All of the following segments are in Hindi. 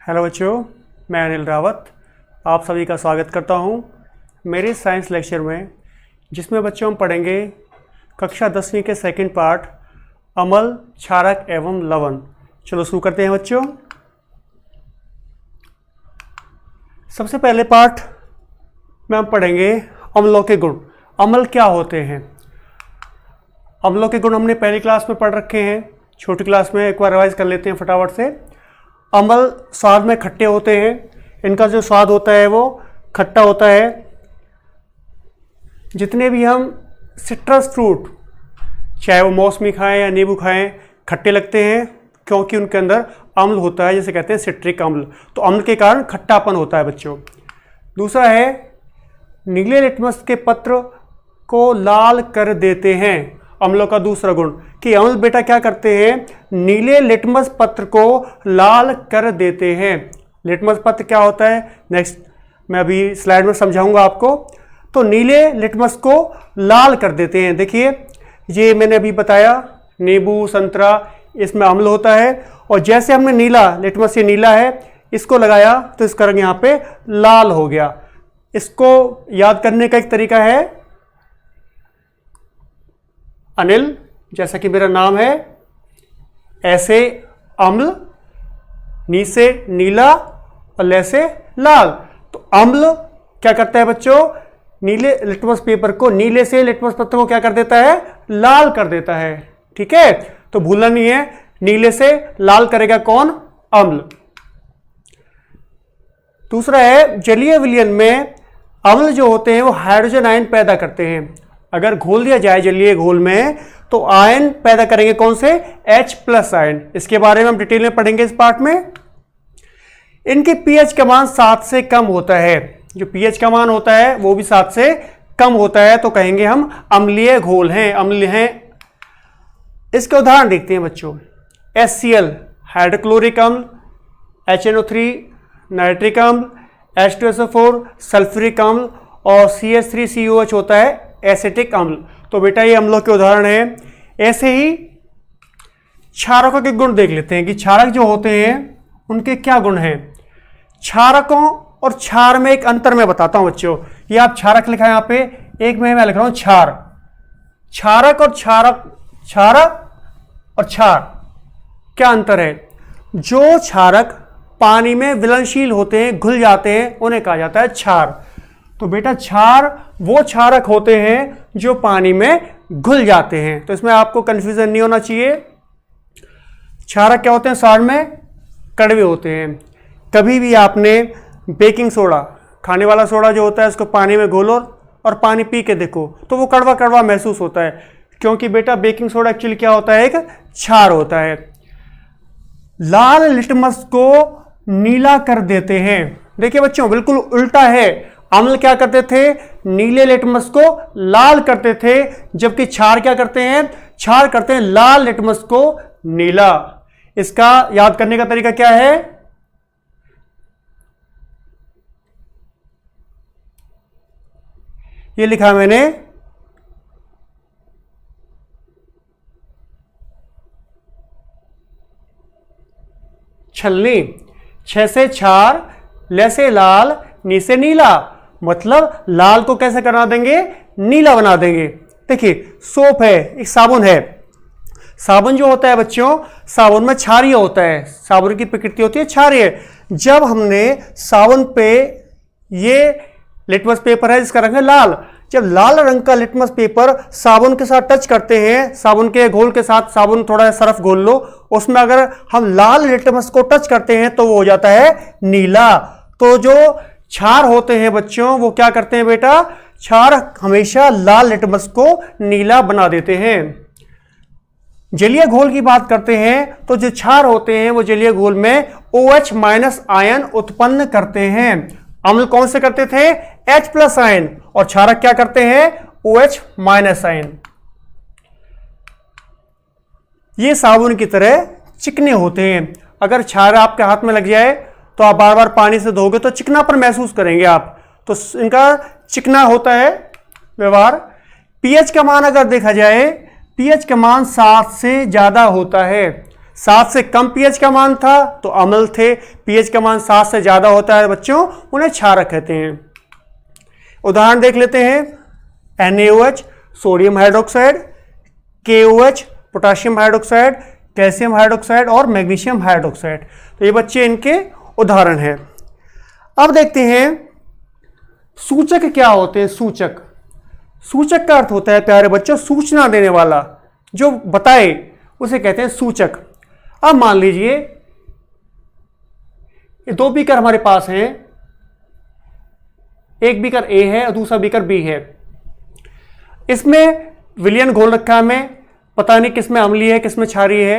हेलो बच्चों, मैं अनिल रावत आप सभी का स्वागत करता हूं मेरे साइंस लेक्चर में, जिसमें बच्चों हम पढ़ेंगे कक्षा 10वीं के सेकंड पार्ट अम्ल, क्षारक एवं लवण। चलो शुरू करते हैं बच्चों। सबसे पहले पार्ट में हम पढ़ेंगे अम्लों के गुण। अम्ल क्या होते हैं? अम्लों के गुण हमने पहली क्लास में पढ़ रखे हैं, छोटी क्लास में एक बार रिवाइज कर लेते हैं फटाफट से। अम्ल स्वाद में खट्टे होते हैं, इनका जो स्वाद होता है वो खट्टा होता है। जितने भी हम सिट्रस फ्रूट, चाहे वो मौसमी खाएं या नींबू खाएं, खट्टे लगते हैं क्योंकि उनके अंदर अम्ल होता है, जिसे कहते हैं सिट्रिक अम्ल। तो अम्ल के कारण खट्टापन होता है बच्चों। दूसरा है नीले लिटमस के पत्र को लाल कर देते हैं। अम्लों का दूसरा गुण कि अम्ल बेटा क्या करते हैं, नीले लिटमस पत्र को लाल कर देते हैं। लिटमस पत्र क्या होता है नेक्स्ट मैं अभी स्लाइड में समझाऊंगा आपको। तो नीले लिटमस को लाल कर देते हैं। देखिए ये मैंने अभी बताया, नींबू, संतरा, इसमें अम्ल होता है, और जैसे हमने नीला, लिटमस ये नीला है, इसको लगाया तो इसका रंग यहाँ पे लाल हो गया। इसको याद करने का एक तरीका है, अनिल जैसा कि मेरा नाम है, ऐसे अम्ल, नी से नीला और ले से लाल। तो अम्ल क्या करता है बच्चों, नीले लिटमस पेपर को, नीले से लिटमस पत्र को क्या कर देता है, लाल कर देता है। ठीक है, तो भूलना नहीं है, नीले से लाल करेगा कौन, अम्ल। दूसरा है जलीय विलयन में अम्ल जो होते हैं वो हाइड्रोजन आयन पैदा करते हैं। अगर घोल दिया जाए जलीय घोल में तो आयन पैदा करेंगे कौन से, H+ आयन। इसके बारे में हम डिटेल में पढ़ेंगे इस पार्ट में। इनके pH का मान 7 से कम होता है। जो pH का मान होता है वो भी 7 से कम होता है, तो कहेंगे हम अम्लीय घोल हैं, अम्ल हैं। इसके उदाहरण देखते हैं बच्चों। HCl हाइड्रोक्लोरिक अम्ल, HNO3 नाइट्रिक अम्ल, H2SO4 सल्फ्यूरिक अम्ल, और CH3COH होता है एसिटिक अम्ल। तो बेटा ये अम्लों के उदाहरण हैं। ऐसे ही क्षारकों के गुण देख लेते हैं कि क्षारक जो होते हैं उनके क्या गुण हैं। क्षारकों और क्षार में एक अंतर मैं बताता हूं बच्चों। ये आप क्षारक लिखा है यहाँ पे, एक में मैं लिख रहा हूं क्षार। क्षारक और क्षार क्या अंतर है? जो क्षारक पानी में विलयनशील होते हैं, घुल जाते हैं, उन्हें कहा जाता है क्षार। तो बेटा क्षार वो क्षारक होते हैं जो पानी में घुल जाते हैं, तो इसमें आपको कंफ्यूजन नहीं होना चाहिए। क्षारक क्या होते हैं, सार में कड़वे होते हैं। कभी भी आपने बेकिंग सोडा, खाने वाला सोडा जो होता है, उसको पानी में घोलो और पानी पी के देखो तो वो कड़वा कड़वा महसूस होता है, क्योंकि बेटा बेकिंग सोडा एक्चुअली क्या होता है, एक क्षार होता है। लाल लिटमस को नीला कर देते हैं। देखिए बच्चों बिल्कुल उल्टा है। अम्ल क्या करते थे, नीले लिटमस को लाल करते थे, जबकि क्षार क्या करते हैं, क्षार करते हैं लाल लिटमस को नीला। इसका याद करने का तरीका क्या है, ये लिखा मैंने, छलनी, छ से क्षार, ले से लाल, नी से नीला। मतलब लाल को कैसे करा देंगे, नीला बना देंगे। देखिए सोप है, एक साबुन है। साबुन जो होता है बच्चों, साबुन में क्षारीय होता है, साबुन की प्रकृति होती है क्षारीय। जब हमने साबुन पे, ये लिटमस पेपर है जिसका रंग है लाल, जब लाल रंग का लिटमस पेपर साबुन के साथ टच करते हैं, साबुन के घोल के साथ, साबुन थोड़ा सर्फ घोल लो, उसमें अगर हम लाल लिटमस को टच करते हैं तो वो हो जाता है नीला। तो जो क्षार होते हैं बच्चों वो क्या करते हैं बेटा, क्षार हमेशा लाल लिटमस को नीला बना देते हैं। जलीय घोल की बात करते हैं तो जो क्षार होते हैं वो जलीय घोल में OH- आयन उत्पन्न करते हैं। अम्ल कौन से करते थे, H+ आयन, और क्षारक क्या करते हैं, OH- आयन। ये साबुन की तरह चिकने होते हैं। अगर क्षार आपके हाथ में लग जाए तो आप बार बार पानी से धोगे तो चिकनापन महसूस करेंगे आप, तो इनका चिकना होता है व्यवहार। pH का मान अगर देखा जाए, pH का मान 7 से ज्यादा होता है। 7 से कम पीएच का मान था तो अम्ल थे, पीएच का मान 7 से ज्यादा होता है बच्चों, उन्हें क्षारक कहते हैं। उदाहरण देख लेते हैं, NaOH sodium hydroxide, KOH potassium hydroxide, calcium hydroxide और मैग्नीशियम हाइड्रोक्साइड। तो ये बच्चे इनके उदाहरण हैं। अब देखते हैं सूचक क्या होते हैं। सूचक, सूचक का अर्थ होता है प्यारे बच्चों सूचना देने वाला, जो बताए उसे कहते हैं सूचक। अब मान लीजिए ये 2 बीकर हमारे पास हैं, एक बीकर A है और दूसरा बीकर B है। इसमें विलयन घोल रखा है, हमें पता नहीं किसमें अम्लीय है किसमें क्षारीय है।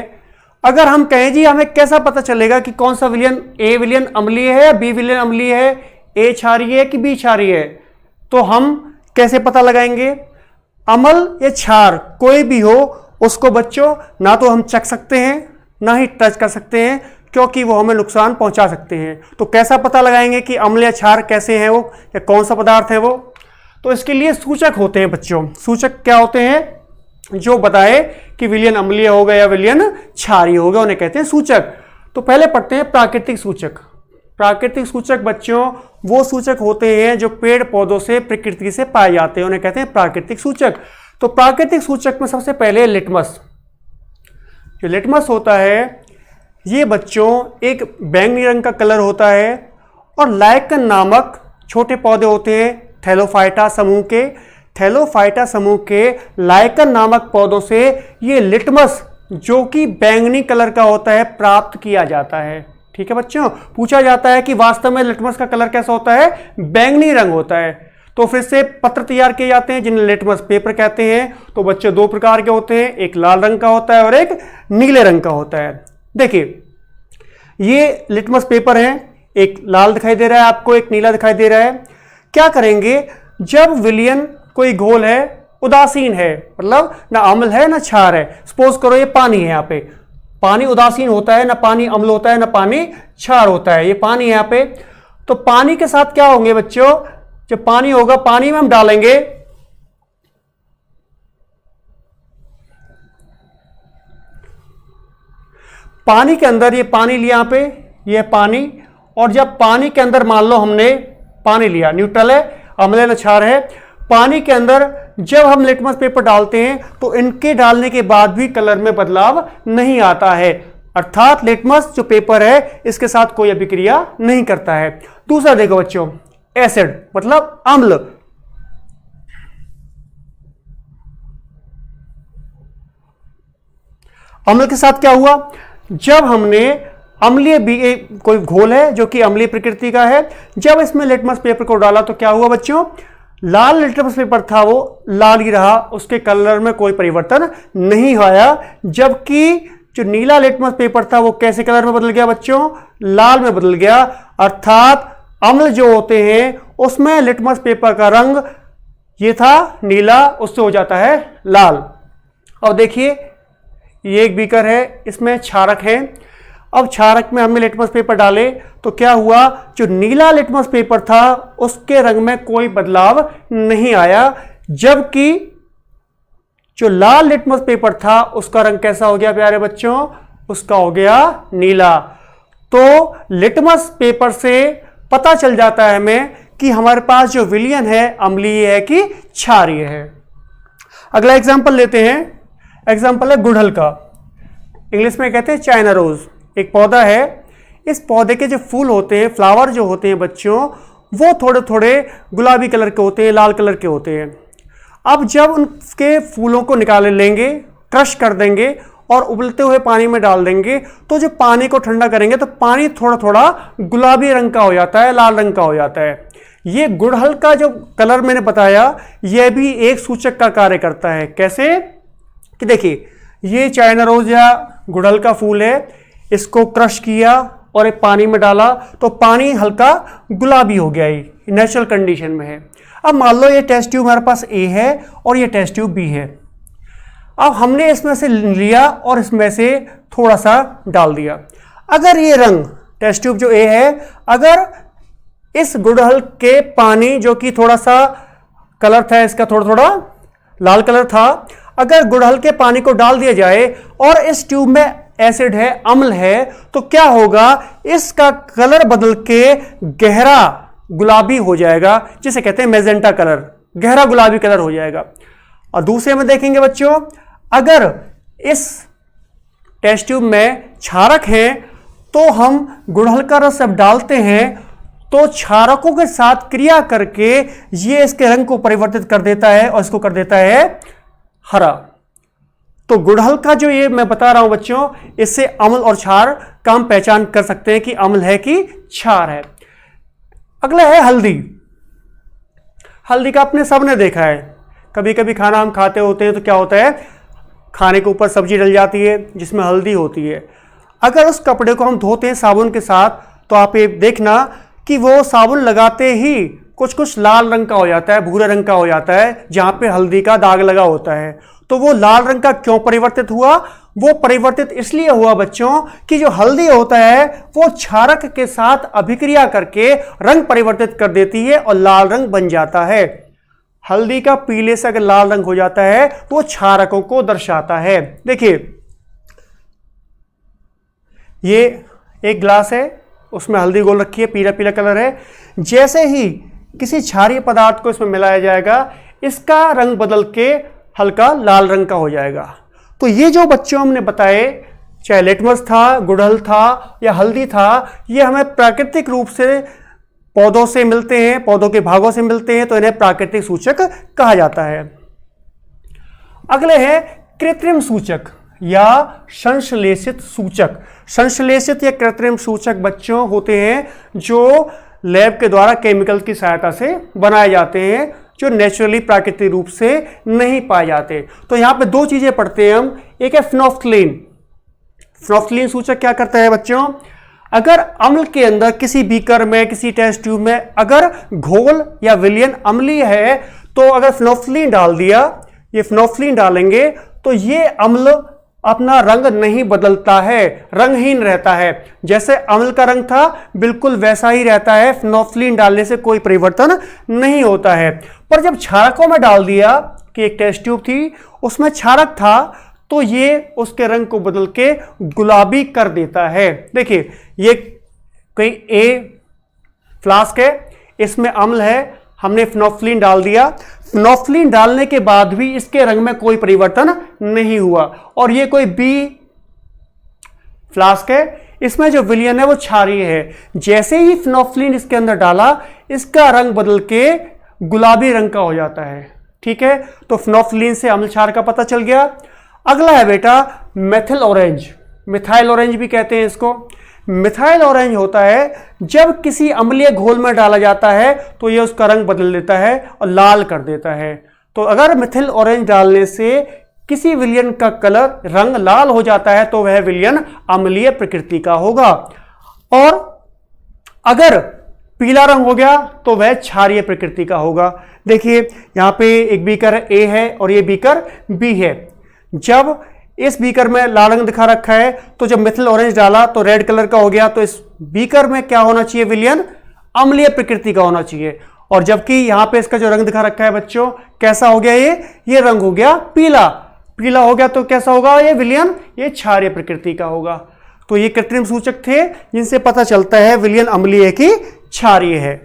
अगर हम कहें जी हमें कैसा पता चलेगा कि कौन सा विलयन, A विलयन अम्लीय है या B विलयन अम्लीय है, A क्षारीय है कि B क्षारीय है, तो हम कैसे पता लगाएंगे? अम्ल या क्षार कोई भी हो उसको बच्चों ना तो हम चख सकते हैं ना ही टच कर सकते हैं, क्योंकि वो हमें नुकसान पहुंचा सकते हैं। तो कैसा पता लगाएंगे कि अम्ल या क्षार कैसे हैं वो, या कौन सा पदार्थ है वो? तो इसके लिए सूचक होते हैं बच्चों। सूचक क्या होते हैं? जो बताए कि विलयन अम्लीय होगा या विलयन क्षारीय होगा, उन्हें कहते हैं सूचक। तो पहले पढ़ते हैं प्राकृतिक सूचक। प्राकृतिक सूचक बच्चों वो सूचक होते हैं जो पेड़ पौधों से, प्रकृति से पाए जाते हैं, उन्हें कहते हैं प्राकृतिक सूचक। तो प्राकृतिक सूचक में सबसे पहले लिटमस। जो लिटमस होता है ये बच्चों एक बैंगनी रंग का कलर होता है, और लाइकन नामक छोटे पौधे होते हैं थैलोफाइटा समूह के, थैलोफाइटा समूह के लाइकन नामक पौधों से ये लिटमस जो कि बैंगनी कलर का होता है प्राप्त किया जाता है। ठीक है बच्चों, पूछा जाता है कि वास्तव में लिटमस का कलर कैसा होता है? बैंगनी रंग होता है। तो फिर से पत्र तैयार किए जाते हैं जिन्हें लिटमस पेपर कहते हैं। तो बच्चों 2 प्रकार के होते हैं, एक लाल रंग का होता है और एक नीले रंग का होता है। देखिए ये लिटमस पेपर है, एक लाल दिखाई दे रहा है आपको, एक नीला दिखाई दे रहा है। क्या करेंगे? जब विलयन कोई घोल है उदासीन है, मतलब ना अम्ल है ना क्षार है, सपोज करो ये पानी है, यहाँ पे पानी उदासीन होता है, ना पानी अम्ल होता है ना पानी क्षार होता है, ये पानी है यहाँ पे। तो पानी के साथ क्या होंगे बच्चों? जब पानी होगा पानी में हम डालेंगे पानी के अंदर, ये पानी लिया यहाँ पे, ये पानी, और जब पानी के अंदर मान लो हमने पानी लिया, न्यूट्रल है, अम्ल है ना क्षार है, पानी के अंदर जब हम लिटमस पेपर डालते हैं तो इनके डालने के बाद भी कलर में बदलाव नहीं आता है, अर्थात लिटमस जो पेपर है इसके साथ कोई अभिक्रिया नहीं करता है। दूसरा देखो बच्चों, एसिड मतलब अम्ल। अम्ल के साथ क्या हुआ? जब हमने अम्लीय कोई घोल है जो कि अम्लीय प्रकृति का है, जब इसमें लिटमस पेपर को डाला तो क्या हुआ बच्चों? लाल लिटमस पेपर था वो लाल ही रहा, उसके कलर में कोई परिवर्तन नहीं आया। जबकि जो नीला लिटमस पेपर था वो कैसे कलर में बदल गया बच्चों? लाल में बदल गया। अर्थात अम्ल जो होते हैं उसमें लिटमस पेपर का रंग ये था नीला, उससे हो जाता है लाल। अब देखिए ये एक बीकर है, इसमें क्षारक है। अब क्षारक में हमने लिटमस पेपर डाले तो क्या हुआ? जो नीला लिटमस पेपर था उसके रंग में कोई बदलाव नहीं आया, जबकि जो लाल लिटमस पेपर था उसका रंग कैसा हो गया प्यारे बच्चों? उसका हो गया नीला। तो लिटमस पेपर से पता चल जाता है हमें कि हमारे पास जो विलयन है अम्लीय है कि क्षारीय है। अगला एग्जांपल लेते हैं, एग्जांपल है गुड़हल का, इंग्लिश में कहते हैं चाइना रोज। एक पौधा है, इस पौधे के जो फूल होते हैं, फ्लावर जो होते हैं बच्चों, वो थोड़े थोड़े गुलाबी कलर के होते हैं, लाल कलर के होते हैं। अब जब उनके फूलों को निकाल लेंगे, क्रश कर देंगे और उबलते हुए पानी में डाल देंगे, तो जो पानी को ठंडा करेंगे तो पानी थोड़ा थोड़ा गुलाबी रंग का हो जाता है, लाल रंग का हो जाता है। ये गुड़हल का जो कलर मैंने बताया यह भी एक सूचक का कार्य करता है। कैसे? कि देखिए ये चाइना रोज या गुड़हल का फूल है, इसको क्रश किया और एक पानी में डाला तो पानी हल्का गुलाबी हो गया, ये नेचुरल कंडीशन में है। अब मान लो ये टेस्ट ट्यूब हमारे पास ए है और ये टेस्ट ट्यूब बी है। अब हमने इसमें से लिया और इसमें से थोड़ा सा डाल दिया। अगर ये रंग टेस्ट ट्यूब जो ए है, अगर इस गुड़हल के पानी जो कि थोड़ा सा कलर था इसका थोड़ा थोड़ा लाल कलर था, अगर गुड़हल के पानी को डाल दिया जाए और इस ट्यूब में एसिड है, अम्ल है, तो क्या होगा, इसका कलर बदल के गहरा गुलाबी हो जाएगा, जिसे कहते हैं मैजेंटा कलर, गहरा गुलाबी कलर हो जाएगा। और दूसरे में देखेंगे बच्चों, अगर इस टेस्ट ट्यूब में क्षारक है तो हम गुड़हल का रस जब डालते हैं तो क्षारकों के साथ क्रिया करके ये इसके रंग को परिवर्तित कर देता है और इसको कर देता है हरा। तो गुड़हल का जो ये मैं बता रहा हूं बच्चों, इससे अम्ल और क्षार का हम पहचान कर सकते हैं कि अम्ल है कि क्षार है। अगला है हल्दी। हल्दी का आपने सबने देखा है, कभी कभी खाना हम खाते होते हैं तो क्या होता है, खाने के ऊपर सब्जी डल जाती है जिसमें हल्दी होती है। अगर उस कपड़े को हम धोते हैं साबुन के साथ तो आप ये देखना कि वो साबुन लगाते ही कुछ कुछ लाल रंग का हो जाता है, भूरे रंग का हो जाता है, जहां पे हल्दी का दाग लगा होता है। तो वो लाल रंग का क्यों परिवर्तित हुआ, वो परिवर्तित इसलिए हुआ बच्चों कि जो हल्दी होता है वो क्षारक के साथ अभिक्रिया करके रंग परिवर्तित कर देती है और लाल रंग बन जाता है। हल्दी का पीले से अगर लाल रंग हो जाता है वो क्षारकों को दर्शाता है। देखिए ये एक ग्लास है, उसमें हल्दी घोल रखी है, पीला पीला कलर है। जैसे ही किसी क्षारीय पदार्थ को इसमें मिलाया जाएगा, इसका रंग बदल के हल्का लाल रंग का हो जाएगा। तो ये जो बच्चों हमने बताए, चाहे लिटमस था, गुड़हल था या हल्दी था, ये हमें प्राकृतिक रूप से पौधों से मिलते हैं, पौधों के भागों से मिलते हैं, तो इन्हें प्राकृतिक सूचक कहा जाता है। अगले हैं कृत्रिम सूचक या संश्लेषित सूचक। संश्लेषित या कृत्रिम सूचक बच्चों होते हैं जो लैब के द्वारा केमिकल की सहायता से बनाए जाते हैं, जो नेचुरली प्राकृतिक रूप से नहीं पाए जाते। तो यहां पे दो चीजें पढ़ते हैं हम, एक है फिनोफ्थलीन। फिनोफ्थलीन सूचक क्या करता है बच्चों, अगर अम्ल के अंदर किसी बीकर में, किसी टेस्ट ट्यूब में अगर घोल या विलयन अम्लीय है तो अगर फिनोफ्थलीन डाल दिया, ये फिनोफ्थलीन डालेंगे तो ये अम्ल अपना रंग नहीं बदलता है, रंगहीन रहता है। जैसे अम्ल का रंग था बिल्कुल वैसा ही रहता है, फिनोफ्थलीन डालने से कोई परिवर्तन नहीं होता है। पर जब क्षारकों में डाल दिया, कि एक टेस्ट ट्यूब थी उसमें क्षारक था, तो ये उसके रंग को बदल के गुलाबी कर देता है। देखिए ये कोई ए फ्लास्क है, इसमें अम्ल है, हमने फिनोफ्थलीन डाल दिया, फिनोफ्थलीन डालने के बाद भी इसके रंग में कोई परिवर्तन नहीं हुआ। और ये कोई बी फ्लास्क है, इसमें जो विलयन है वो क्षारीय है। जैसे ही फिनोफ्थलीन इसके अंदर डाला, इसका रंग बदल के गुलाबी रंग का हो जाता है। ठीक है, तो फिनोफ्थलीन से अम्ल क्षार का पता चल गया। अगला है बेटा मेथिल ऑरेंज, मिथाइल ऑरेंज भी कहते हैं इसको। मिथाइल ऑरेंज होता है जब किसी अम्लीय घोल में डाला जाता है तो यह उसका रंग बदल देता है और लाल कर देता है। तो अगर मिथिल ऑरेंज डालने से किसी विलयन का कलर रंग लाल हो जाता है तो वह विलयन अम्लीय प्रकृति का होगा, और अगर पीला रंग हो गया तो वह क्षारीय प्रकृति का होगा। देखिए यहां पे एक बीकर ए है और ये बीकर बी है। जब इस बीकर में लाल रंग दिखा रखा है तो जब मिथिल ऑरेंज डाला तो रेड कलर का हो गया, तो इस बीकर में क्या होना चाहिए, विलयन अम्लीय प्रकृति का होना चाहिए। और जबकि यहां पे इसका जो रंग दिखा रखा है बच्चों, कैसा हो गया, ये रंग हो गया पीला, पीला हो गया तो कैसा होगा, ये विलयन ये क्षारीय प्रकृति का होगा। तो ये कृत्रिम सूचक थे जिनसे पता चलता है विलयन अम्लीय की क्षारीय है।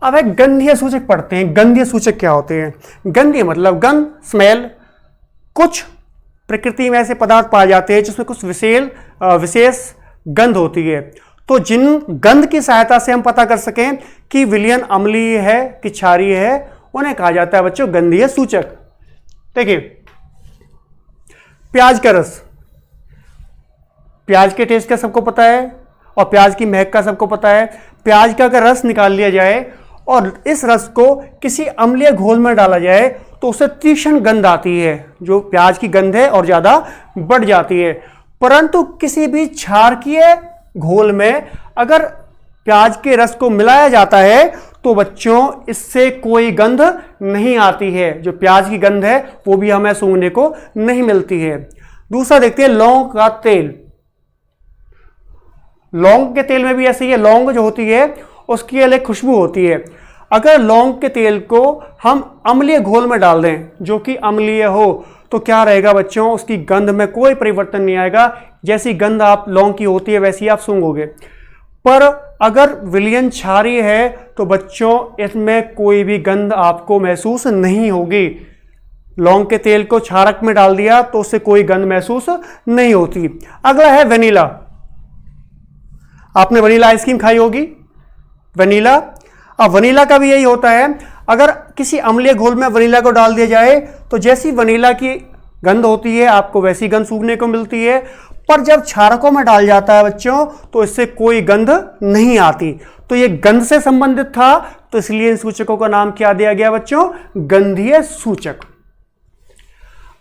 अब एक गंधीय सूचक पढ़ते हैं। गंधीय सूचक क्या होते हैं, गंधीय मतलब गंध, स्मेल। कुछ प्रकृति में ऐसे पदार्थ पाए जाते हैं जिसमें कुछ विशेष गंध होती है, तो जिन गंध की सहायता से हम पता कर सकें कि विलयन अम्लीय है कि क्षारीय है, उन्हें कहा जाता है बच्चों गंधीय सूचक। देखिए प्याज का रस, प्याज के टेस्ट का सबको पता है और प्याज की महक का सबको पता है। प्याज का अगर रस निकाल लिया जाए और इस रस को किसी अम्लीय घोल में डाला जाए तो उससे तीक्ष्ण गंध आती है, जो प्याज की गंध है और ज्यादा बढ़ जाती है। परंतु किसी भी क्षारकीय घोल में अगर प्याज के रस को मिलाया जाता है तो बच्चों इससे कोई गंध नहीं आती है, जो प्याज की गंध है वो भी हमें सूंघने को नहीं मिलती है। दूसरा देखते हैं लौंग का तेल। लौंग के तेल में भी ऐसे ही है, लौंग जो होती है उसकी अलग खुशबू होती है। अगर लौंग के तेल को हम अम्लीय घोल में डाल दें जो कि अम्लीय हो तो क्या रहेगा बच्चों, उसकी गंध में कोई परिवर्तन नहीं आएगा। जैसी गंध आप लौंग की होती है वैसी आप सूंघोगे। पर अगर विलयन क्षारीय है तो बच्चों इसमें कोई भी गंध आपको महसूस नहीं होगी। लौंग के तेल को क्षारक में डाल दिया तो उससे कोई गंध महसूस नहीं होती। अगला है वेनिला। आपने वनीला आइसक्रीम खाई होगी, वनीला। अब वनीला का भी यही होता है, अगर किसी अम्लीय घोल में वनीला को डाल दिया जाए तो जैसी वनीला की गंध होती है आपको वैसी गंध सूंघने को मिलती है। पर जब क्षारकों में डाल जाता है बच्चों तो इससे कोई गंध नहीं आती। तो ये गंध से संबंधित था, तो इसलिए इन सूचकों का नाम क्या दिया गया बच्चों, गंधीय सूचक।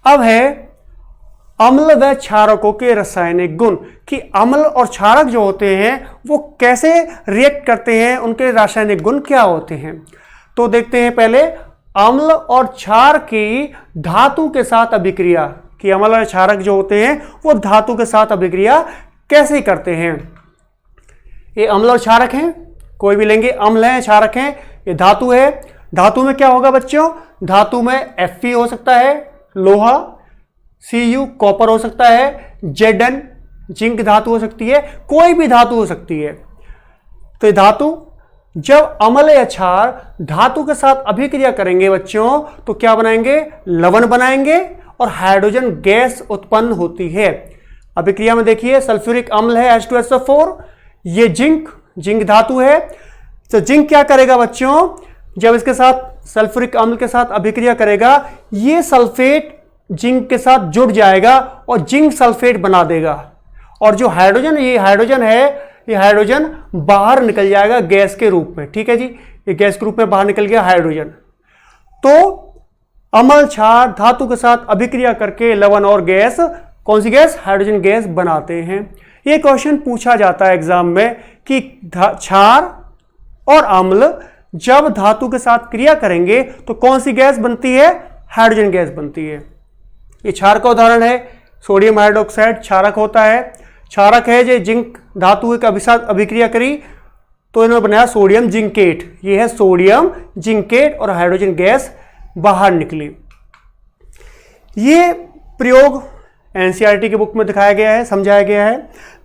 अब है अम्ल व क्षारकों के रासायनिक गुण, कि अम्ल और क्षारक जो होते हैं वो कैसे रिएक्ट करते हैं, उनके रासायनिक गुण क्या होते हैं। तो देखते हैं पहले अम्ल और क्षार की धातु के साथ अभिक्रिया, कि अम्ल और क्षारक जो होते हैं वो धातु के साथ अभिक्रिया कैसे करते हैं। ये अम्ल और क्षारक हैं, कोई भी लेंगे, अम्ल है क्षारक हैं, ये धातु है। धातु में क्या होगा बच्चों, धातु में Fe हो सकता है लोहा, Cu कॉपर हो सकता है, Zn जिंक धातु हो सकती है, कोई भी धातु हो सकती है। तो ये धातु जब अम्ल या क्षार धातु के साथ अभिक्रिया करेंगे बच्चों तो क्या बनाएंगे, लवण बनाएंगे और हाइड्रोजन गैस उत्पन्न होती है। अभिक्रिया में देखिए सल्फ्यूरिक अम्ल है H2SO4, ये जिंक धातु है। तो जिंक क्या करेगा बच्चों, जब इसके साथ सल्फ्यूरिक अम्ल के साथ अभिक्रिया करेगा ये सल्फेट जिंक के साथ जुड़ जाएगा और जिंक सल्फेट बना देगा। और जो हाइड्रोजन, ये हाइड्रोजन है, ये हाइड्रोजन बाहर निकल जाएगा गैस के रूप में। ठीक है जी, ये गैस के रूप में बाहर निकल गया हाइड्रोजन। तो अम्ल क्षार धातु के साथ अभिक्रिया करके लवण और गैस, कौन सी गैस, हाइड्रोजन गैस बनाते हैं। ये क्वेश्चन पूछा जाता है एग्जाम में कि क्षार और अम्ल जब धातु के साथ क्रिया करेंगे तो कौन सी गैस बनती है, हाइड्रोजन गैस बनती है। ये क्षार का उदाहरण है, सोडियम हाइड्रोक्साइड क्षारक होता है। क्षारक है जो जिंक धातु के साथ अभिक्रिया करी तो इन्होंने बनाया सोडियम जिंकेट। ये है सोडियम जिंकेट और हाइड्रोजन गैस बाहर निकली। ये प्रयोग एनसीईआरटी की बुक में दिखाया गया है, समझाया गया है।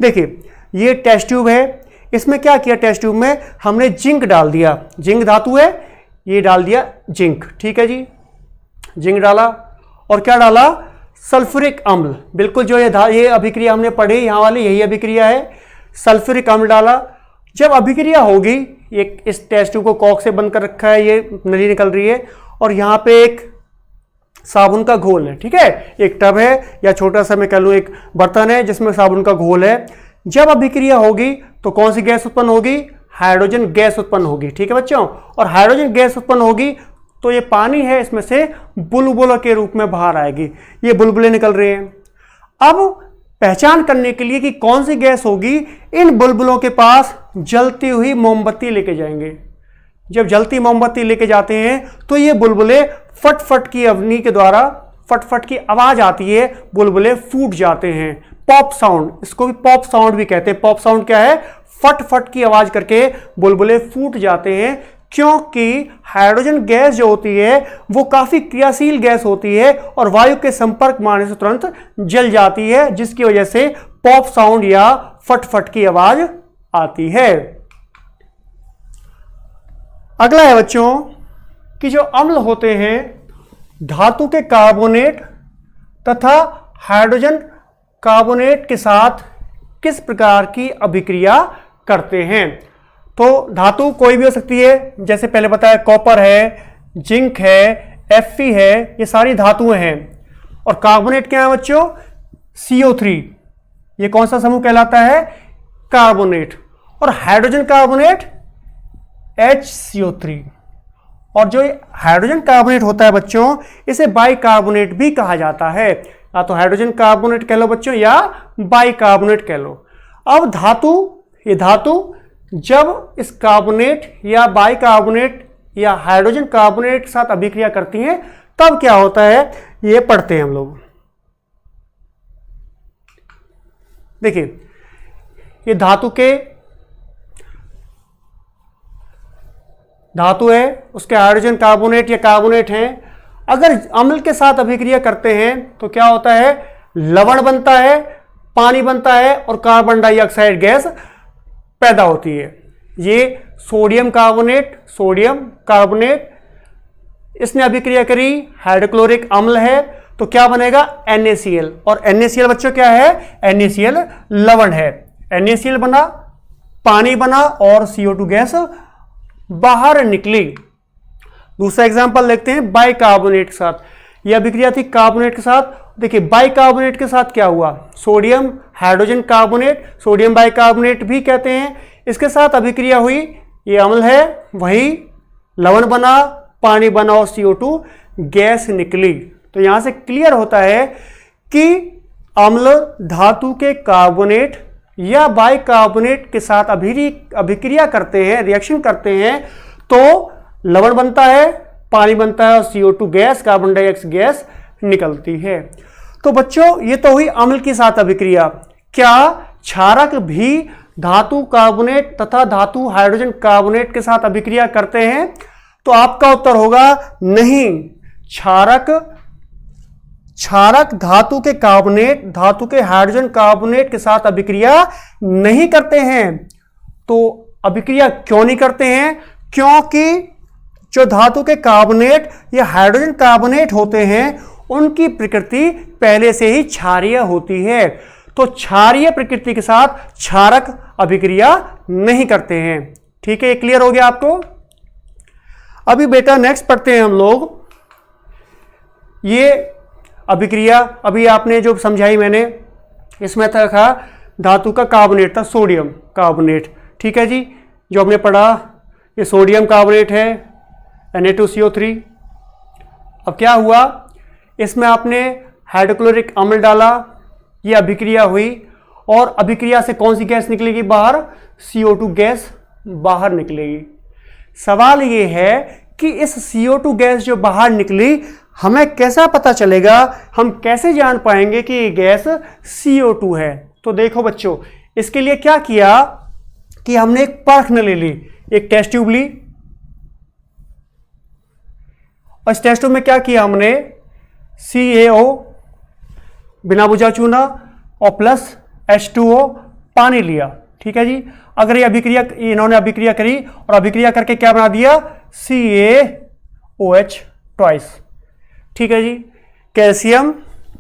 देखिए ये टेस्ट ट्यूब है, इसमें क्या किया, टेस्ट ट्यूब में हमने जिंक डाल दिया, जिंक धातु है, ये डाल दिया जिंक। ठीक है जी, जिंक डाला और क्या डाला, सल्फ्यूरिक अम्ल। बिल्कुल जो ये अभिक्रिया हमने पढ़ी यहाँ वाली यही अभिक्रिया है, सल्फ्यूरिक अम्ल डाला। जब अभिक्रिया होगी, ये इस टेस्ट ट्यूब को कॉक से बंद कर रखा है, ये नली निकल रही है और यहाँ पे एक साबुन का घोल है। ठीक है, एक टब है या छोटा सा मैं कह लूँ एक बर्तन है जिसमें साबुन का घोल है। जब अभिक्रिया होगी तो कौन सी गैस उत्पन्न होगी, हाइड्रोजन गैस उत्पन्न होगी। ठीक है बच्चों, और हाइड्रोजन गैस उत्पन्न होगी तो ये पानी है, इसमें से बुलबुलों के रूप में बाहर आएगी, ये बुलबुलें निकल रहे हैं। अब पहचान करने के लिए कि कौन सी गैस होगी, इन बुलबुलों के पास जलती हुई मोमबत्ती लेके जाएंगे। जब जलती मोमबत्ती लेके जाते हैं तो ये बुलबुले फट फट की अग्नि के द्वारा फट फट की आवाज आती है, बुलबुले फूट जाते हैं। पॉप साउंड, इसको भी पॉप साउंड भी कहते हैं। पॉप साउंड क्या है, फट फट की आवाज करके बुलबुले फूट जाते हैं, क्योंकि हाइड्रोजन गैस जो होती है वो काफी क्रियाशील गैस होती है और वायु के संपर्क में आने से तुरंत जल जाती है, जिसकी वजह से पॉप साउंड या फट फट की आवाज आती है। अगला है बच्चों कि जो अम्ल होते हैं धातु के कार्बोनेट तथा हाइड्रोजन कार्बोनेट के साथ किस प्रकार की अभिक्रिया करते हैं। तो धातु कोई भी हो सकती है, जैसे पहले बताया कॉपर है, जिंक है, Fe है, ये सारी धातुएं हैं। और कार्बोनेट क्या है बच्चों, CO3, ये कौन सा समूह कहलाता है, कार्बोनेट। और हाइड्रोजन कार्बोनेट HCO3। और जो हाइड्रोजन कार्बोनेट होता है बच्चों, इसे बाइकार्बोनेट भी कहा जाता है। या तो हाइड्रोजन कार्बोनेट कह लो बच्चों या बाइकार्बोनेट कह लो। अब धातु, ये धातु जब इस कार्बोनेट या बाइकार्बोनेट या हाइड्रोजन कार्बोनेट के साथ अभिक्रिया करती हैं तब क्या होता है, ये पढ़ते हैं हम लोग। देखिए ये धातु के धातु है उसके हाइड्रोजन कार्बोनेट या कार्बोनेट हैं, अगर अम्ल के साथ अभिक्रिया करते हैं तो क्या होता है, लवण बनता है, पानी बनता है और कार्बन डाइऑक्साइड गैस पैदा होती है। ये सोडियम कार्बोनेट इसने अभिक्रिया करी, हाइड्रोक्लोरिक अम्ल है, तो क्या बनेगा, NaCl। और NaCl बच्चों क्या है, NaCl लवण है। NaCl बना, पानी बना और CO2 गैस बाहर निकली। दूसरा एग्जांपल देखते हैं बाइकार्बोनेट के साथ। यह अभिक्रिया थी कार्बोनेट के साथ। देखिए बाइकार्बोनेट के साथ क्या हुआ, sodium hydrogen carbonate, sodium bicarbonate भी कहते हैं, इसके साथ अभिक्रिया हुई, ये अम्ल है, वही लवण बना, पानी बना और CO2 गैस निकली। तो यहां से क्लियर होता है कि अम्ल धातु के कार्बोनेट या बाइकार्बोनेट के साथ अभिक्रिया करते हैं, रिएक्शन करते हैं, तो लवण बनता है, पानी बनता है और CO2 gas, carbon dioxide gas निकलती है। तो बच्चों ये तो हुई अम्ल के साथ अभिक्रिया। क्या क्षारक भी धातु कार्बोनेट तथा धातु हाइड्रोजन कार्बोनेट के साथ अभिक्रिया करते हैं? तो आपका उत्तर होगा नहीं। क्षारक धातु के कार्बोनेट, धातु के हाइड्रोजन कार्बोनेट के साथ अभिक्रिया नहीं करते हैं। तो अभिक्रिया क्यों नहीं करते हैं? क्योंकि जो धातु के कार्बोनेट या हाइड्रोजन कार्बोनेट होते हैं उनकी प्रकृति पहले से ही क्षारीय होती है। तो क्षारीय प्रकृति के साथ क्षारक अभिक्रिया नहीं करते हैं। ठीक है, ये क्लियर हो गया आपको? अभी बेटा नेक्स्ट पढ़ते हैं हम लोग ये अभिक्रिया। अभी आपने जो समझाई मैंने, इसमें था धातु का कार्बोनेट था सोडियम कार्बोनेट। ठीक है जी, जो हमने पढ़ा ये सोडियम कार्बोनेट है Na2CO3। अब क्या हुआ, इसमें आपने हाइड्रोक्लोरिक अम्ल डाला, ये अभिक्रिया हुई और अभिक्रिया से कौन सी गैस निकलेगी बाहर? CO2 गैस बाहर निकलेगी। सवाल ये है कि इस CO2 गैस जो बाहर निकली हमें कैसा पता चलेगा, हम कैसे जान पाएंगे कि ये गैस CO2 है? तो देखो बच्चों, इसके लिए क्या किया कि हमने एक परख नली ली, एक टेस्ट ट्यूब ली और इस टेस्ट ट्यूब में क्या किया हमने, CaO बिना बुझा चूना और प्लस H2O पानी लिया। ठीक है जी, अगर ये अभिक्रिया, इन्होंने अभिक्रिया करी और अभिक्रिया करके क्या बना दिया, CaOH ट्वाइस। ठीक है जी, कैल्शियम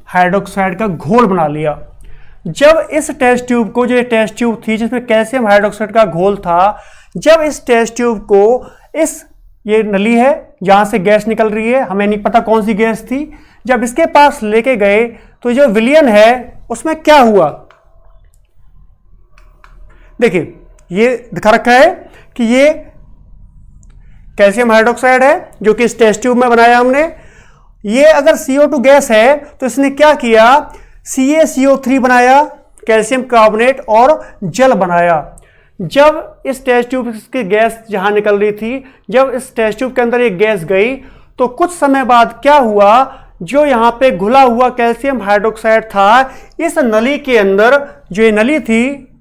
हाइड्रोक्साइड का घोल बना लिया। जब इस टेस्ट ट्यूब को, जो टेस्ट ट्यूब थी जिसमें कैल्शियम हाइड्रोक्साइड का घोल था, जब इस टेस्ट ट्यूब को इस, ये नली है जहां से गैस निकल रही है, हमें नहीं पता कौन सी गैस थी, जब इसके पास लेके गए तो जो विलयन है उसमें क्या हुआ, देखिए ये दिखा रखा है कि ये कैल्शियम हाइड्रोक्साइड है जो कि इस टेस्ट ट्यूब में बनाया हमने। ये अगर CO2 गैस है तो इसने क्या किया, CaCO3 बनाया, कैल्शियम कार्बोनेट और जल बनाया। जब इस टेस्ट ट्यूब की गैस जहां निकल रही थी, जब इस टेस्ट ट्यूब के अंदर ये गैस गई तो कुछ समय बाद क्या हुआ, जो यहां पे घुला हुआ कैल्शियम हाइड्रोक्साइड था, इस नली के अंदर, जो ये नली थी,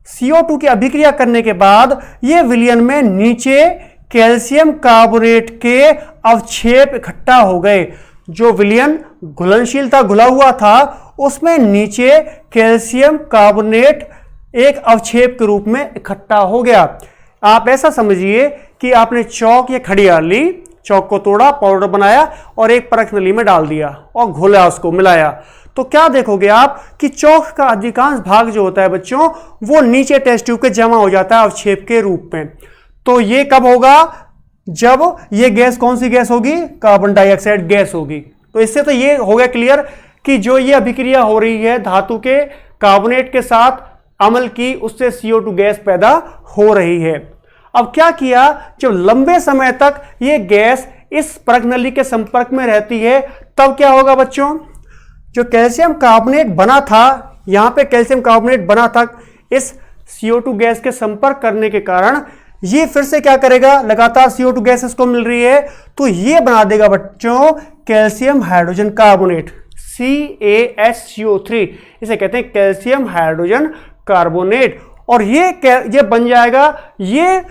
CO2 की अभिक्रिया करने के बाद ये विलयन में नीचे कैल्शियम कार्बोनेट के अवक्षेप इकट्ठा हो गए। जो विलयन घुलनशील था, घुला हुआ था, उसमें नीचे कैल्शियम कार्बोनेट एक अवक्षेप के रूप में इकट्ठा हो गया। आप ऐसा समझिए कि आपने चौक या खड़िया ली, चौक को तोड़ा, पाउडर बनाया और एक परख नली में डाल दिया और घोला, उसको मिलाया, तो क्या देखोगे आप कि चौक का अधिकांश भाग जो होता है बच्चों, वो नीचे टेस्ट ट्यूब के जमा हो जाता है अवक्षेप के रूप में। तो ये कब होगा, जब ये गैस कौन सी गैस होगी, कार्बन डाइऑक्साइड गैस होगी। तो इससे तो ये हो गया क्लियर कि जो ये अभिक्रिया हो रही है धातु के कार्बोनेट के साथ अम्ल की, उससे CO2 गैस पैदा हो रही है। अब क्या किया, जब लंबे समय तक ये गैस इस परख नली के संपर्क में रहती है, तब क्या होगा बच्चों, जो कैल्शियम कार्बोनेट बना था, यहां पे कैल्शियम कार्बोनेट बना था, इस CO2 गैस के संपर्क करने के कारण ये फिर से क्या करेगा, लगातार CO2 गैस इसको मिल रही है तो ये बना देगा बच्चों कैल्शियम हाइड्रोजन कार्बोनेट, CaHCO3। इसे कहते हैं कैल्शियम हाइड्रोजन कार्बोनेट। और ये बन जाएगा, ये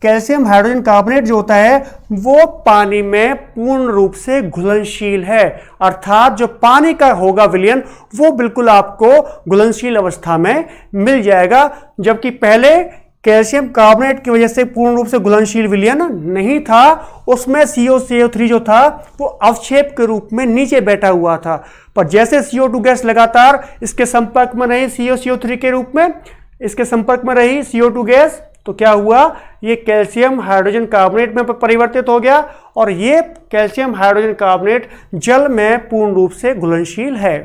कैल्शियम हाइड्रोजन कार्बोनेट जो होता है वो पानी में पूर्ण रूप से घुलनशील है, अर्थात जो पानी का होगा विलयन वो बिल्कुल आपको घुलनशील अवस्था में मिल जाएगा, जबकि पहले कैल्शियम कार्बोनेट की वजह से पूर्ण रूप से घुलनशील विलयन नहीं था, उसमें CO3 जो था वो अवक्षेप के रूप में नीचे बैठा हुआ था। पर जैसे CO2 गैस लगातार इसके संपर्क में रही CO3 के रूप में इसके संपर्क में रही CO2 गैस, तो क्या हुआ, ये कैल्शियम हाइड्रोजन कार्बोनेट में परिवर्तित हो गया और ये कैल्शियम हाइड्रोजन कार्बोनेट जल में पूर्ण रूप से घुलनशील है।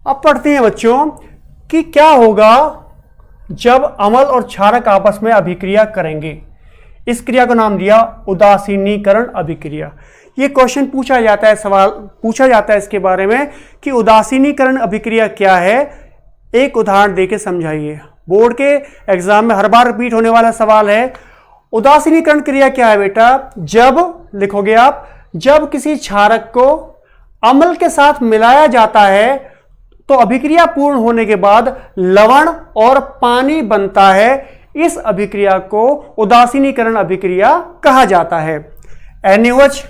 अब पढ़ते हैं बच्चों कि क्या होगा जब अम्ल और क्षारक आपस में अभिक्रिया करेंगे। इस क्रिया को नाम दिया उदासीनीकरण अभिक्रिया। ये क्वेश्चन पूछा जाता है, सवाल पूछा जाता है इसके बारे में कि उदासीनीकरण अभिक्रिया क्या है, एक उदाहरण देके समझाइए। बोर्ड के एग्जाम में हर बार रिपीट होने वाला सवाल है। उदासीनीकरण क्रिया क्या है बेटा, जब लिखोगे आप, जब किसी क्षारक को अम्ल के साथ मिलाया जाता है तो अभिक्रिया पूर्ण होने के बाद लवण और पानी बनता है। इस अभिक्रिया को उदासीनीकरण अभिक्रिया कहा जाता है। NaOH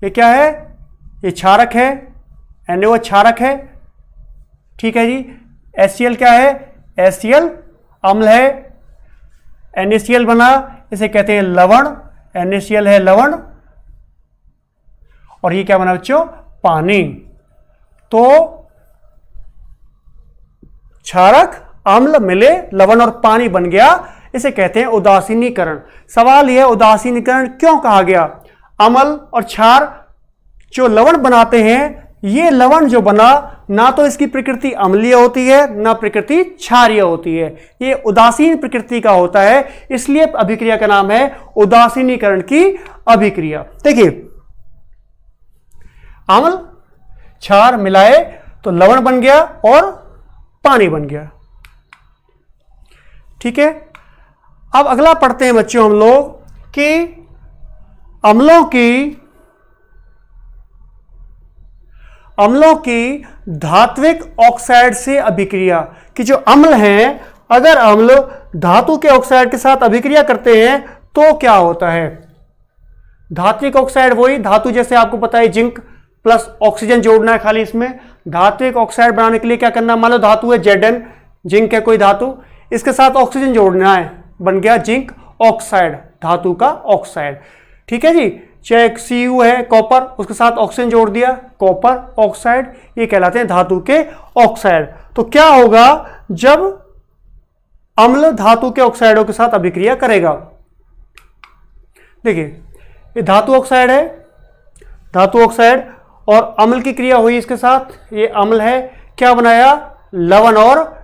ये क्या है, ये क्षारक है, NaOH क्षारक है, ठीक है जी। HCl क्या है, HCl अम्ल है, NaCl बना, इसे कहते हैं लवण, NaCl है लवण, और ये क्या बना बच्चों, पानी। तो क्षारक अम्ल मिले, लवण और पानी बन गया, इसे कहते हैं उदासीनीकरण। सवाल यह, उदासीनीकरण क्यों कहा गया? अम्ल और क्षार जो लवण बनाते हैं, ये लवण जो बना ना तो इसकी प्रकृति अम्लीय होती है ना प्रकृति क्षारीय होती है, ये उदासीन प्रकृति का होता है, इसलिए अभिक्रिया का नाम है उदासीनीकरण की अभिक्रिया। देखिए, अम्ल क्षार मिलाए तो लवण बन गया और पानी बन गया, ठीक है। अब अगला पढ़ते हैं बच्चों हम लोग कि अम्लों की धात्विक ऑक्साइड से अभिक्रिया, कि जो अम्ल हैं, अगर अम्ल धातु के ऑक्साइड के साथ अभिक्रिया करते हैं तो क्या होता है। धात्विक ऑक्साइड वही धातु, जैसे आपको पता है जिंक प्लस ऑक्सीजन जोड़ना है खाली इसमें। धात्विक ऑक्साइड बनाने के लिए क्या करना, मान लो धातु है Zn, जिंक है कोई धातु, इसके साथ ऑक्सीजन जोड़ना है, बन गया जिंक ऑक्साइड, धातु का ऑक्साइड, ठीक है जी। चाहे Cu है कॉपर, उसके साथ ऑक्सीजन जोड़ दिया, कॉपर ऑक्साइड, ये कहलाते हैं धातु के ऑक्साइड। तो क्या होगा जब अम्ल धातु के ऑक्साइडों के साथ अभिक्रिया करेगा। देखिए, ये धातु ऑक्साइड है, धातु ऑक्साइड, और अम्ल की क्रिया हुई इसके साथ, ये अम्ल है, क्या बनाया, लवण, और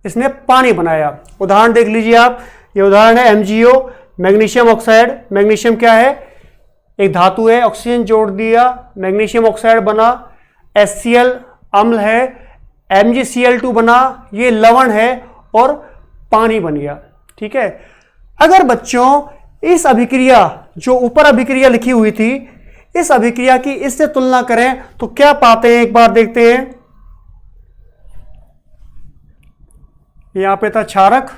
इसने पानी बनाया। उदाहरण देख लीजिए आप, ये उदाहरण है MgO, मैग्नीशियम ऑक्साइड। मैग्नीशियम क्या है, एक धातु है, ऑक्सीजन जोड़ दिया, मैग्नीशियम ऑक्साइड बना। HCl अम्ल है, MgCl2 बना, ये लवण है और पानी बन गया, ठीक है। अगर बच्चों इस अभिक्रिया, जो ऊपर अभिक्रिया लिखी हुई थी, इस अभिक्रिया की इससे तुलना करें तो क्या पाते हैं, एक बार देखते हैं। यहां पे था क्षारक,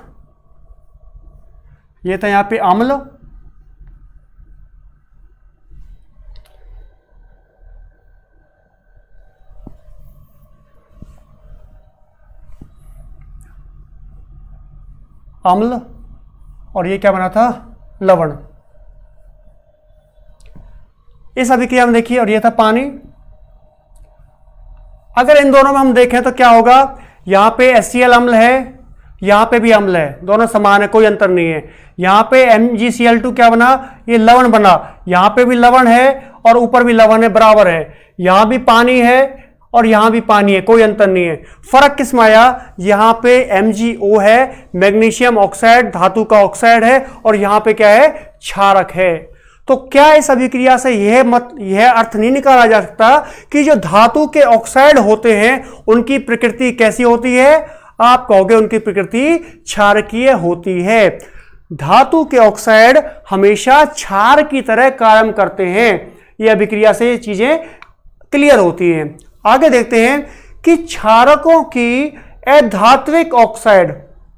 ये था यहां पे अम्ल, अम्ल, और ये क्या बना था, लवण। इस अभिक्रिया में देखिए, और ये था पानी। अगर इन दोनों में हम देखें तो क्या होगा, यहां पे HCl अम्ल है, यहां पे भी अम्ल है, दोनों समान है, कोई अंतर नहीं है। यहां पे MgCl2 क्या बना, ये लवण बना, यहां पे भी लवण है और ऊपर भी लवण है, बराबर है। यहां भी पानी है और यहां भी पानी है, कोई अंतर नहीं है। फर्क किस में आया, यहां पे MgO है, मैग्नीशियम ऑक्साइड धातु का ऑक्साइड है, और यहां पे क्या है, क्षारक है। तो क्या इस अभिक्रिया से यह अर्थ नहीं निकाला जा सकता कि जो धातु के ऑक्साइड होते हैं उनकी प्रकृति कैसी होती है, आप कहोगे उनकी प्रकृति क्षारकीय होती है। धातु के ऑक्साइड हमेशा क्षार की तरह कार्य करते हैं। यह अभिक्रिया से चीजें क्लियर होती हैं। आगे देखते हैं कि क्षारकों की अधात्विक ऑक्साइड,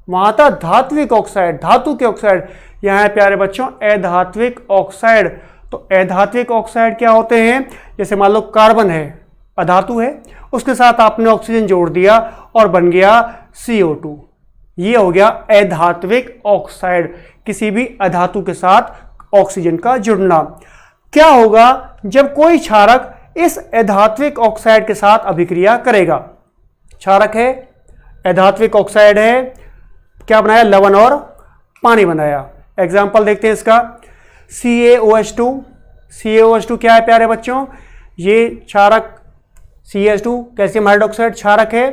वहां था धात्विक ऑक्साइड, धातु के ऑक्साइड, यहां है प्यारे बच्चों अधात्विक ऑक्साइड। तो अधात्विक ऑक्साइड क्या होते हैं? जैसे मान लो कार्बन है, अधातु है, उसके साथ आपने ऑक्सीजन जोड़ दिया और बन गया CO2, ये हो गया अधात्विक ऑक्साइड, किसी भी अधातु के साथ ऑक्सीजन का जुड़ना। क्या होगा जब कोई क्षारक इस अधात्विक ऑक्साइड के साथ अभिक्रिया करेगा? क्षारक है, अधात्विक ऑक्साइड है, क्या बनाया? लवण और पानी बनाया। एग्जाम्पल देखते हैं इसका, CaOH2, CaOH2 क्या है प्यारे बच्चों? ये क्षारक CH2 कैल्शियम हाइड्रोक्साइड क्षारक है,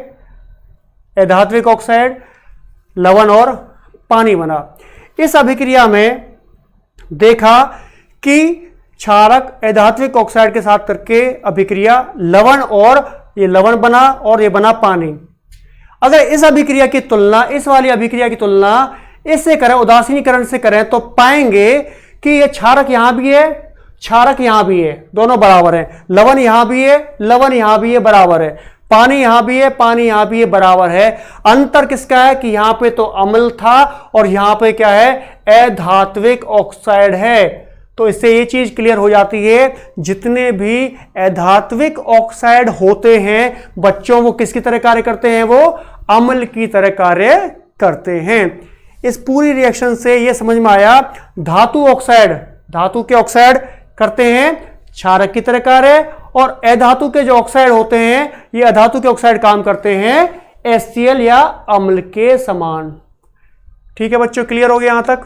अधात्विक ऑक्साइड, लवण और पानी बना। इस अभिक्रिया में देखा कि क्षारक अधात्विक ऑक्साइड के साथ करके अभिक्रिया लवण, और ये लवण बना और ये बना पानी। अगर इस अभिक्रिया की तुलना, इस वाली अभिक्रिया की तुलना इससे करें, उदासीनीकरण से करें, तो पाएंगे कि ये क्षारक यहां भी है, क्षारक यहां भी है, दोनों बराबर है, लवण यहां भी है, लवण यहां भी है, बराबर है, पानी यहां भी है, पानी यहां भी है, बराबर है। अंतर किसका है कि यहां पे तो अम्ल था और यहां पे क्या है? अधात्विक ऑक्साइड है। तो इससे ये चीज क्लियर हो जाती है, जितने भी अधात्विक ऑक्साइड होते हैं बच्चों, वो किसकी तरह कार्य करते हैं? वो अम्ल की तरह कार्य करते हैं। इस पूरी रिएक्शन से ये समझ में आया, धातु ऑक्साइड, धातु के ऑक्साइड करते हैं क्षारक की तरह कार्य, और अधातु के जो ऑक्साइड होते हैं, ये अधातु के ऑक्साइड काम करते हैं HCl या अम्ल के समान। ठीक है बच्चों, क्लियर हो गया यहां तक?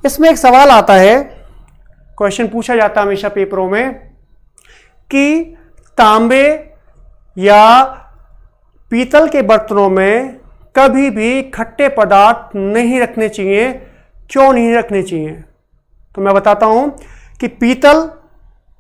इसमें एक सवाल आता है, क्वेश्चन पूछा जाता है हमेशा पेपरों में, कि तांबे या पीतल के बर्तनों में कभी भी खट्टे पदार्थ नहीं रखने चाहिए, क्यों नहीं रखने चाहिए? तो मैं बताता हूं कि पीतल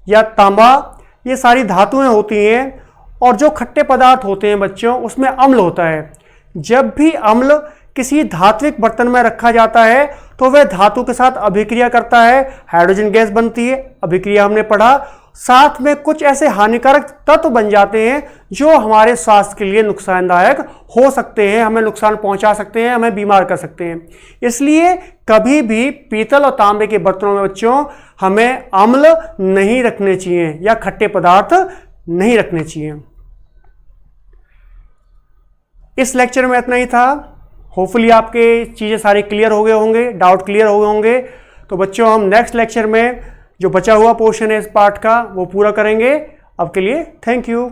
या तांबा ये सारी धातुएं होती हैं, और जो खट्टे पदार्थ होते हैं बच्चों, उसमें अम्ल होता है। जब भी अम्ल किसी धात्विक बर्तन में रखा जाता है तो वह धातु के साथ अभिक्रिया करता है, हाइड्रोजन गैस बनती है, अभिक्रिया हमने पढ़ा, साथ में कुछ ऐसे हानिकारक तत्व बन जाते हैं जो हमारे स्वास्थ्य के लिए नुकसानदायक हो सकते हैं, हमें नुकसान पहुंचा सकते हैं, हमें बीमार कर सकते हैं। इसलिए कभी भी पीतल और तांबे के बर्तनों में बच्चों हमें अम्ल नहीं रखने चाहिए या खट्टे पदार्थ नहीं रखने चाहिए। इस लेक्चर में इतना ही था। होपफुली आपके चीज़ें सारी क्लियर हो गए होंगे, डाउट क्लियर हो गए होंगे। तो बच्चों हम नेक्स्ट लेक्चर में जो बचा हुआ पोर्शन है इस पार्ट का वो पूरा करेंगे। अब के लिए थैंक यू।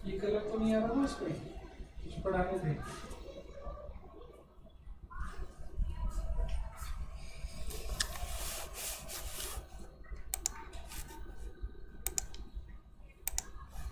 ये कलर तो नहीं आ रहा ना इसमें, कुछ पढ़ाने थे।